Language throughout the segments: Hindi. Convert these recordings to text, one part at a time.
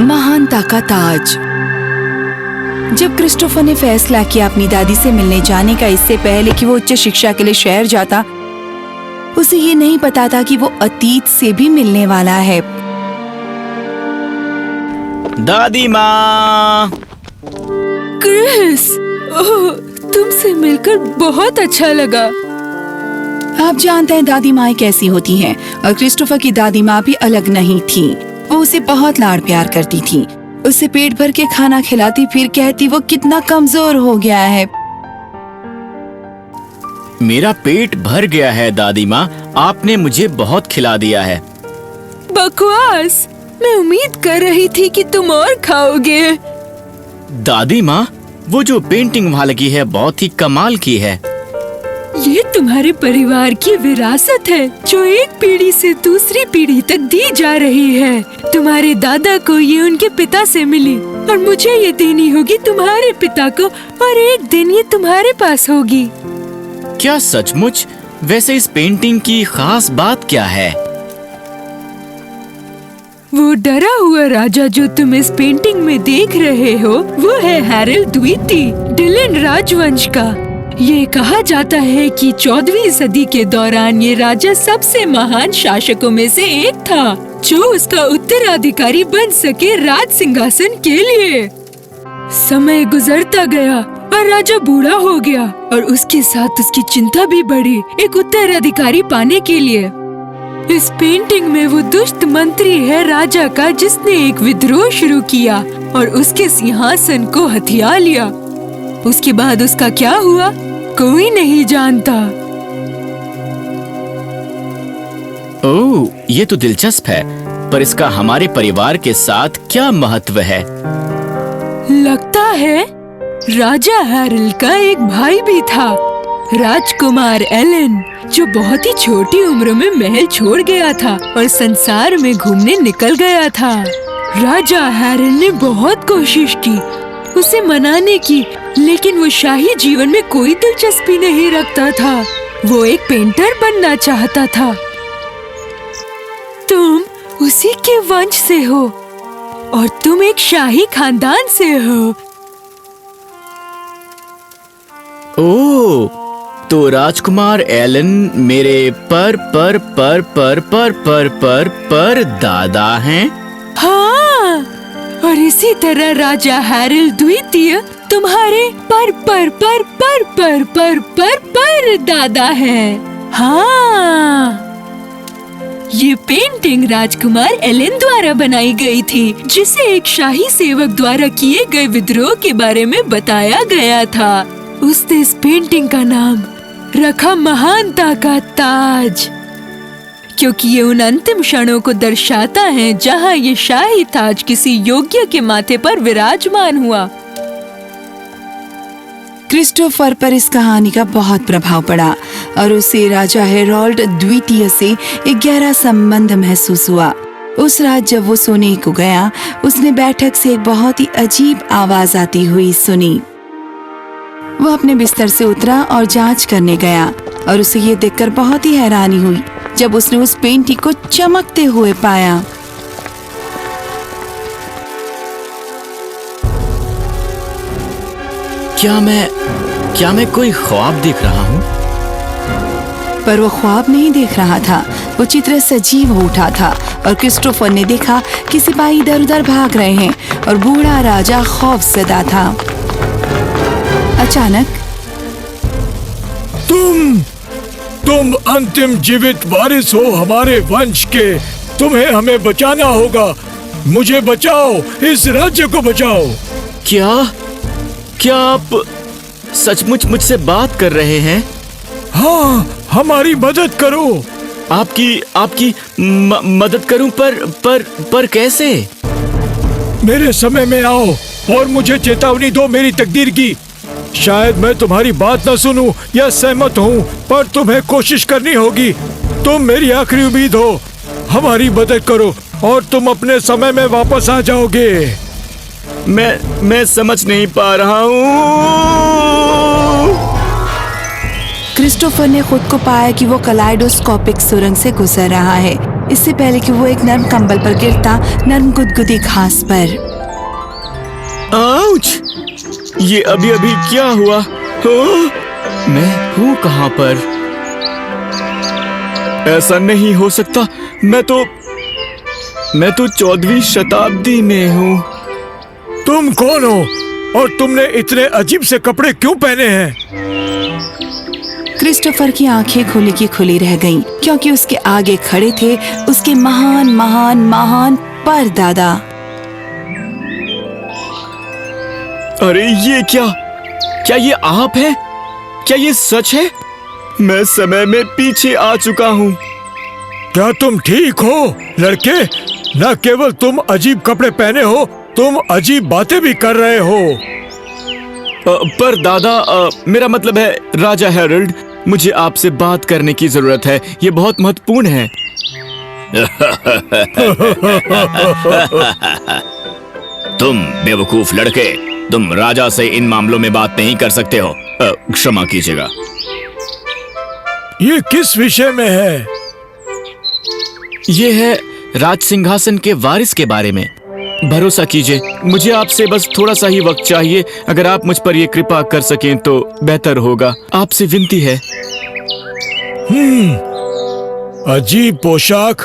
महानता का ताज। जब क्रिस्टोफर ने फैसला किया अपनी दादी से मिलने जाने का, इससे पहले कि वो उच्च शिक्षा के लिए शहर जाता, उसे ये नहीं पता था कि वो अतीत से भी मिलने वाला है। दादी माँ। क्रिस, ओह, तुमसे मिलकर बहुत अच्छा लगा। आप जानते हैं दादी माँ कैसी होती हैं, और क्रिस्टोफर की दादी माँ भी अलग नहीं थी। वो उसे बहुत लाड प्यार करती थी, उसे पेट भर के खाना खिलाती, फिर कहती वो कितना कमजोर हो गया है। मेरा पेट भर गया है दादी माँ, आपने मुझे बहुत खिला दिया है। बकवास, मैं उम्मीद कर रही थी कि तुम और खाओगे। दादी माँ, वो जो पेंटिंग वहाँ लगी है बहुत ही कमाल की है। ये तुम्हारे परिवार की विरासत है जो एक पीढ़ी से दूसरी पीढ़ी तक दी जा रही है। तुम्हारे दादा को ये उनके पिता से मिली और मुझे ये देनी होगी तुम्हारे पिता को, और एक दिन ये तुम्हारे पास होगी। क्या सचमुच? वैसे इस पेंटिंग की खास बात क्या है? वो डरा हुआ राजा जो तुम इस पेंटिंग में देख रहे हो, वो है हैरल्ड द्वितीय, डिलन राजवंश का। ये कहा जाता है कि 14वीं सदी के दौरान ये राजा सबसे महान शासकों में से एक था, जो उसका उत्तराधिकारी बन सके राज सिंहासन के लिए। समय गुजरता गया और राजा बूढ़ा हो गया, और उसके साथ उसकी चिंता भी बढ़ी एक उत्तराधिकारी पाने के लिए। इस पेंटिंग में वो दुष्ट मंत्री है राजा का, जिसने एक विद्रोह शुरू किया और उसके सिंहासन को हथिया लिया। उसके बाद उसका क्या हुआ, कोई नहीं जानता। ओह, ये तो दिलचस्प है, पर इसका हमारे परिवार के साथ क्या महत्व है? लगता है राजा हैरल्ड का एक भाई भी था, राजकुमार एलन, जो बहुत ही छोटी उम्र में महल छोड़ गया था और संसार में घूमने निकल गया था। राजा हैरल्ड ने बहुत कोशिश की उसे मनाने की, लेकिन वो शाही जीवन में कोई दिलचस्पी नहीं रखता था। वो एक पेंटर बनना चाहता था। तुम उसी के वंश से हो और तुम एक शाही खानदान से हो। ओह, तो राजकुमार एलन मेरे पर दादा हैं? हाँ, और इसी तरह राजा हैरल्ड द्वितीय तुम्हारे पर दादा है। हाँ, ये पेंटिंग राजकुमार एलन द्वारा बनाई गई थी, जिसे एक शाही सेवक द्वारा किए गए विद्रोह के बारे में बताया गया था। उसने इस पेंटिंग का नाम रखा महानता का ताज, क्योंकि ये उन अंतिम क्षणों को दर्शाता है जहां ये शाही ताज किसी योग्य के माथे पर विराजमान हुआ। क्रिस्टोफर पर इस कहानी का बहुत प्रभाव पड़ा और उसे राजा हैरोल्ड द्वितीय से एक गहरा संबंध महसूस हुआ। उस रात जब वो सोने को गया, उसने बैठक से एक बहुत ही अजीब आवाज आती हुई सुनी। वो अपने बिस्तर से उतरा और जांच करने गया, और उसे ये देखकर बहुत ही हैरानी हुई जब उसने उस पेंटिंग को चमकते हुए पाया। क्या मैं कोई ख्वाब देख रहा हूँ? पर वो ख्वाब नहीं देख रहा था, वो चित्र सजीव हो उठा था, और क्रिस्टोफर ने देखा कि सिपाही इधर उधर भाग रहे हैं और बूढ़ा राजा खौफज़दा था। अचानक तुम अंतिम जीवित वारिस हो हमारे वंश के, तुम्हें हमें बचाना होगा। मुझे बचाओ, इस राज्य को बचाओ। क्या आप सचमुच मुझसे बात कर रहे हैं? हाँ, हमारी मदद करो। आपकी मदद करूं, पर कैसे? मेरे समय में आओ और मुझे चेतावनी दो मेरी तकदीर की। शायद मैं तुम्हारी बात न सुनूं या सहमत हूँ, पर तुम्हें कोशिश करनी होगी। तुम मेरी आखिरी उम्मीद हो। हमारी मदद करो और तुम अपने समय में वापस आ जाओगे। मैं समझ नहीं पा रहा हूँ। क्रिस्टोफर ने खुद को पाया कि वो कलाइडोस्कोपिक सुरंग से गुजर रहा है। इससे पहले कि वो एक नर्म कंबल पर गिरता, नर्म गुदगुदी घास पर। आउच! ये अभी अभी क्या हुआ? मैं हूँ कहाँ पर? ऐसा नहीं हो सकता। मैं तो 14वीं शताब्दी में हूँ। तुम कौन हो और तुमने इतने अजीब से कपड़े क्यों पहने हैं? क्रिस्टोफर की आंखें खुली की खुली रह गईं, क्योंकि उसके आगे खड़े थे उसके महान महान महान परदादा। अरे ये क्या ये आप हैं? क्या ये सच है? मैं समय में पीछे आ चुका हूँ। क्या तुम ठीक हो लड़के? न केवल तुम अजीब कपड़े पहने हो, तुम अजीब बातें भी कर रहे हो। पर दादा, मेरा मतलब है राजा हेरल्ड, मुझे आपसे बात करने की जरूरत है। ये बहुत महत्वपूर्ण है। तुम बेवकूफ लड़के, तुम राजा से इन मामलों में बात नहीं कर सकते हो। क्षमा कीजिएगा। ये किस विषय में है? ये है राज सिंहासन के वारिस के बारे में। भरोसा कीजिए, मुझे आपसे बस थोड़ा सा ही वक्त चाहिए। अगर आप मुझ पर ये कृपा कर सकें तो बेहतर होगा। आपसे विनती है। अजीब पोशाक,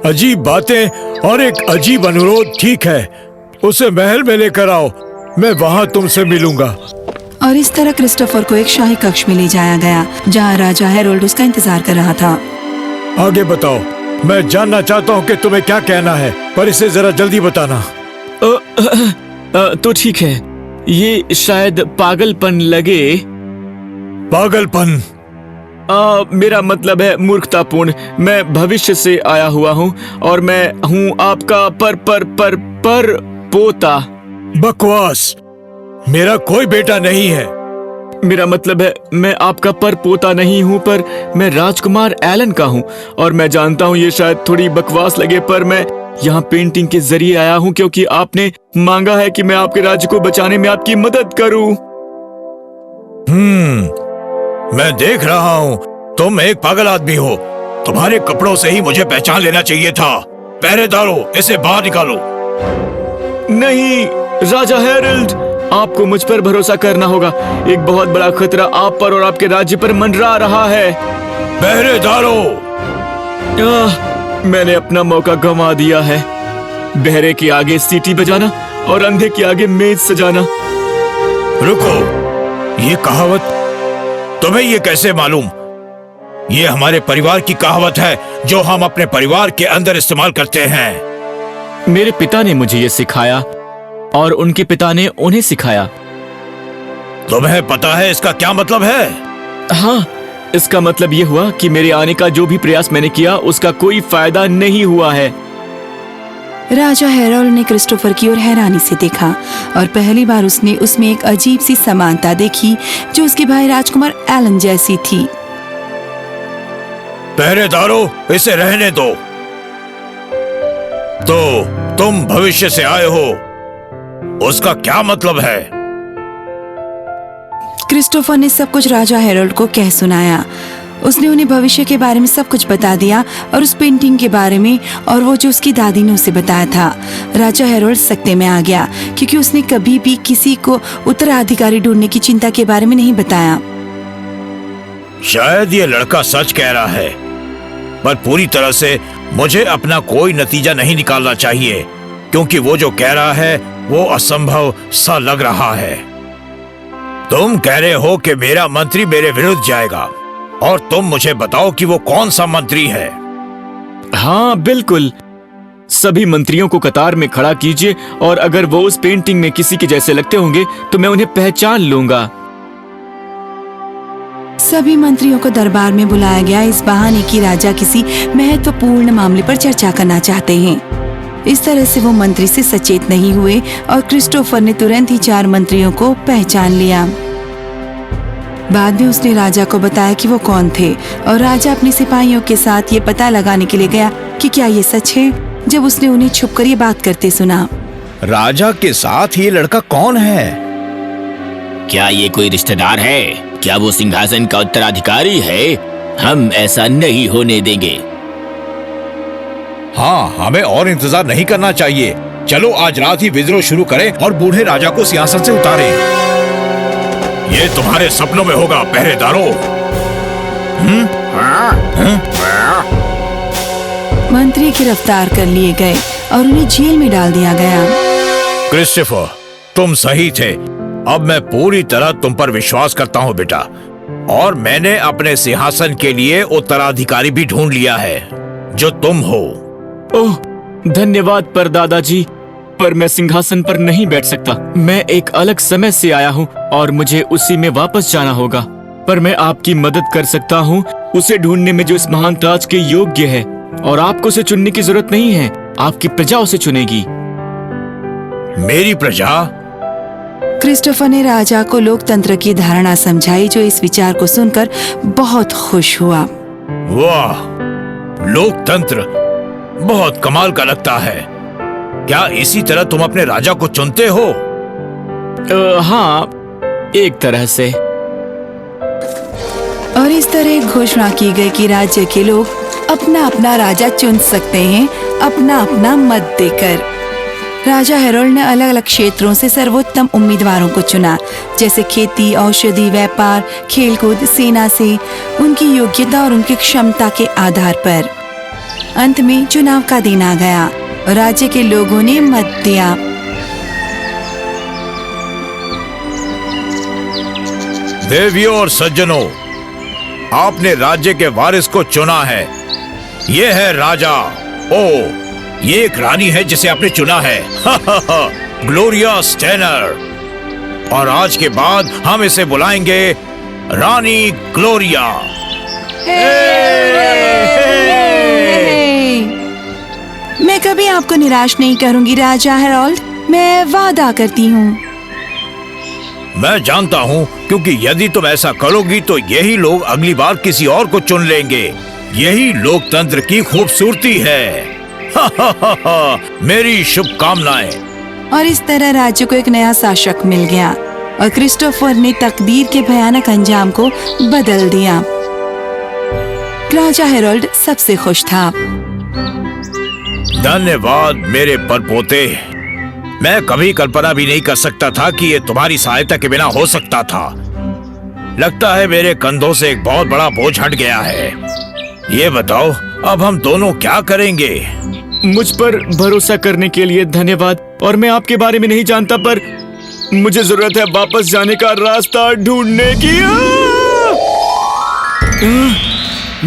अजीब बातें और एक अजीब अनुरोध। ठीक है, उसे महल में लेकर आओ, मैं वहाँ तुमसे मिलूंगा। और इस तरह क्रिस्टोफर को एक शाही कक्ष में ले जाया गया, जहाँ राजा हेरोल्ड उसका इंतजार कर रहा था। आगे बताओ, मैं जानना चाहता हूँ कि तुम्हें क्या कहना है, पर इसे जरा जल्दी बताना। तो ठीक है, ये शायद पागलपन लगे। पागलपन? मेरा मतलब है मूर्खतापूर्ण। मैं भविष्य से आया हुआ हूँ और मैं हूँ आपका पर पोता। बकवास, मेरा कोई बेटा नहीं है। मेरा मतलब है मैं आपका पर पोता नहीं हूँ, पर मैं राजकुमार एलन का हूँ। और मैं जानता हूँ ये शायद थोड़ी बकवास लगे, पर मैं यहाँ पेंटिंग के जरिए आया हूँ क्योंकि आपने मांगा है कि मैं आपके राज्य को बचाने में आपकी मदद करूँ। मैं देख रहा हूँ तुम एक पागल आदमी हो। तुम्हारे कपड़ों से ही मुझे पहचान लेना चाहिए था। पहरेदारों, इसे बाहर निकालो। नहीं राजा हेरल्ड, आपको मुझ पर भरोसा करना होगा। एक बहुत बड़ा खतरा आप पर और आपके राज्य पर मंडरा रहा है। पहरेदारों! मैंने अपना मौका गंवा दिया है। बहरे के आगे सीटी बजाना और अंधे के आगे मेज सजाना। रुको, ये कहावत तुम्हें ये कैसे मालूम? ये हमारे परिवार की कहावत है जो हम अपने परिवार के अंदर इस्तेमाल करते हैं। मेरे पिता ने मुझे ये सिखाया और उनके पिता ने उन्हें सिखाया। तुम्हें पता है इसका क्या मतलब है? हाँ, इसका मतलब ये हुआ कि मेरे आने का जो भी प्रयास मैंने किया उसका कोई फायदा नहीं हुआ है। राजा हेरोल्ड ने क्रिस्टोफर की ओर हैरानी से देखा और पहली बार उसने उसमें एक अजीब सी समानता देखी जो उसके भाई राजकुमार एलन जैसी थी। पहरेदारों, इसे रहने दो। तो तुम भविष्य से आए हो, उसका क्या मतलब है? क्रिस्टोफर ने सब कुछ राजा हेरोल्ड को कह सुनाया। उसने उन्हें भविष्य के बारे में सब कुछ बता दिया और उस पेंटिंग के बारे में और वो जो उसकी दादी ने उसे बताया था। राजा हेरोल्ड सकते में आ गया क्योंकि उसने कभी भी किसी को उत्तराधिकारी ढूंढने की चिंता के बारे में नहीं बताया। शायद ये लड़का सच कह रहा है, पर पूरी तरह से मुझे अपना कोई नतीजा नहीं निकालना चाहिए क्योंकि वो जो कह रहा है वो असंभव सा लग रहा है। तुम कह रहे हो कि मेरा मंत्री मेरे विरुद्ध जाएगा और तुम मुझे बताओ कि वो कौन सा मंत्री है। हाँ बिल्कुल, सभी मंत्रियों को कतार में खड़ा कीजिए और अगर वो उस पेंटिंग में किसी के जैसे लगते होंगे तो मैं उन्हें पहचान लूंगा। सभी मंत्रियों को दरबार में बुलाया गया इस बहाने कि राजा किसी महत्वपूर्ण मामले पर चर्चा करना चाहते हैं। इस तरह से वो मंत्री से सचेत नहीं हुए और क्रिस्टोफर ने तुरंत ही 4 मंत्रियों को पहचान लिया। बाद में उसने राजा को बताया कि वो कौन थे और राजा अपने सिपाहियों के साथ ये पता लगाने के लिए गया कि क्या ये सच है। जब उसने उन्हें छुपकर ये बात करते सुना। राजा के साथ ये लड़का कौन है? क्या ये कोई रिश्तेदार है? क्या वो सिंहासन का उत्तराधिकारी है? हम ऐसा नहीं होने देंगे। हाँ, हमें और इंतजार नहीं करना चाहिए। चलो आज रात ही विद्रोह शुरू करें और बूढ़े राजा को सिंहासन से उतारें। ये तुम्हारे सपनों में होगा, पहरेदारों। मंत्री गिरफ्तार कर लिए गए और उन्हें जेल में डाल दिया गया। क्रिस्टोफर, तुम सही थे। अब मैं पूरी तरह तुम पर विश्वास करता हूँ बेटा, और मैंने अपने सिंहासन के लिए उत्तराधिकारी भी ढूंढ लिया है, जो तुम हो। ओह, धन्यवाद परदादा जी, पर मैं सिंहासन पर नहीं बैठ सकता। मैं एक अलग समय से आया हूँ और मुझे उसी में वापस जाना होगा। पर मैं आपकी मदद कर सकता हूँ उसे ढूंढने में जो इस महान ताज के योग्य है, और आपको उसे चुनने की जरूरत नहीं है, आपकी प्रजा उसे चुनेगी। मेरी प्रजा? क्रिस्टोफर ने राजा को लोकतंत्र की धारणा समझाई, जो इस विचार को सुनकर बहुत खुश हुआ। वाह, लोकतंत्र बहुत कमाल का लगता है। क्या इसी तरह तुम अपने राजा को चुनते हो? हाँ, एक तरह से। और इस तरह घोषणा की गई कि राज्य के लोग अपना अपना राजा चुन सकते हैं, अपना अपना मत देकर। राजा हेरोल्ड ने अलग अलग क्षेत्रों से सर्वोत्तम उम्मीदवारों को चुना, जैसे खेती, औषधि, व्यापार, खेलकूद, सेना से उनकी योग्यता और उनकी क्षमता के आधार पर। अंत में चुनाव का दिन आ गया और राज्य के लोगों ने मत दिया। देवियों और सज्जनों, आपने राज्य के वारिस को चुना है। ये है राजा। ओ, ये एक रानी है जिसे आपने चुना है। Gloria Steinem. और आज के बाद हम इसे बुलाएंगे रानी ग्लोरिया। मैं कभी आपको निराश नहीं करूंगी राजा हेरोल्ड, मैं वादा करती हूँ। मैं जानता हूँ, क्योंकि यदि तुम ऐसा करोगी तो यही लोग अगली बार किसी और को चुन लेंगे। यही लोकतंत्र की खूबसूरती है। मेरी शुभकामनाएं। और इस तरह राज्य को एक नया शासक मिल गया और क्रिस्टोफर ने तकदीर के भयानक अंजाम को बदल दिया। राजा हेरोल्ड सबसे खुश था। धन्यवाद मेरे परपोते। मैं कभी कल्पना भी नहीं कर सकता था कि ये तुम्हारी सहायता के बिना हो सकता था। लगता है मेरे कंधों से एक बहुत बड़ा बोझ हट गया है। ये बताओ, अब हम दोनों क्या करेंगे? मुझ पर भरोसा करने के लिए धन्यवाद। और मैं आपके बारे में नहीं जानता, पर मुझे जरूरत है वापस जाने का रास्ता ढूंढने की।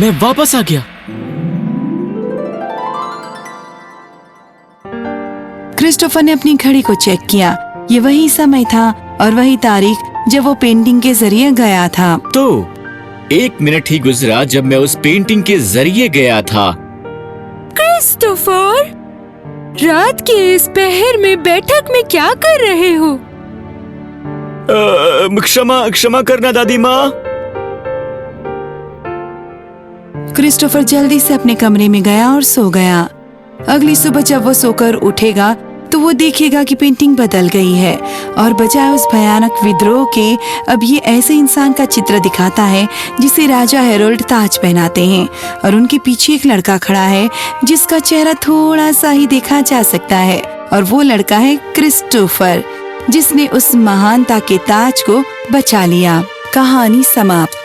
मैं वापस आ गया। क्रिस्टोफर ने अपनी घड़ी को चेक किया। ये वही समय था और वही तारीख जब वो पेंटिंग के जरिए गया था। तो 1 मिनट ही गुजरा जब मैं उस पेंटिंग के जरिए गया था। क्रिस्टोफर, रात के इस पहर में बैठक में क्या कर रहे हो? क्षमा करना दादी माँ। क्रिस्टोफर जल्दी से अपने कमरे में गया और सो गया। अगली सुबह जब वो सोकर उठेगा तो वो देखेगा कि पेंटिंग बदल गई है और बजाय उस भयानक विद्रोह के अब ये ऐसे इंसान का चित्र दिखाता है जिसे राजा हेरोल्ड ताज पहनाते हैं, और उनके पीछे एक लड़का खड़ा है जिसका चेहरा थोड़ा सा ही देखा जा सकता है, और वो लड़का है क्रिस्टोफर, जिसने उस महानता के ताज को बचा लिया। कहानी समाप्त।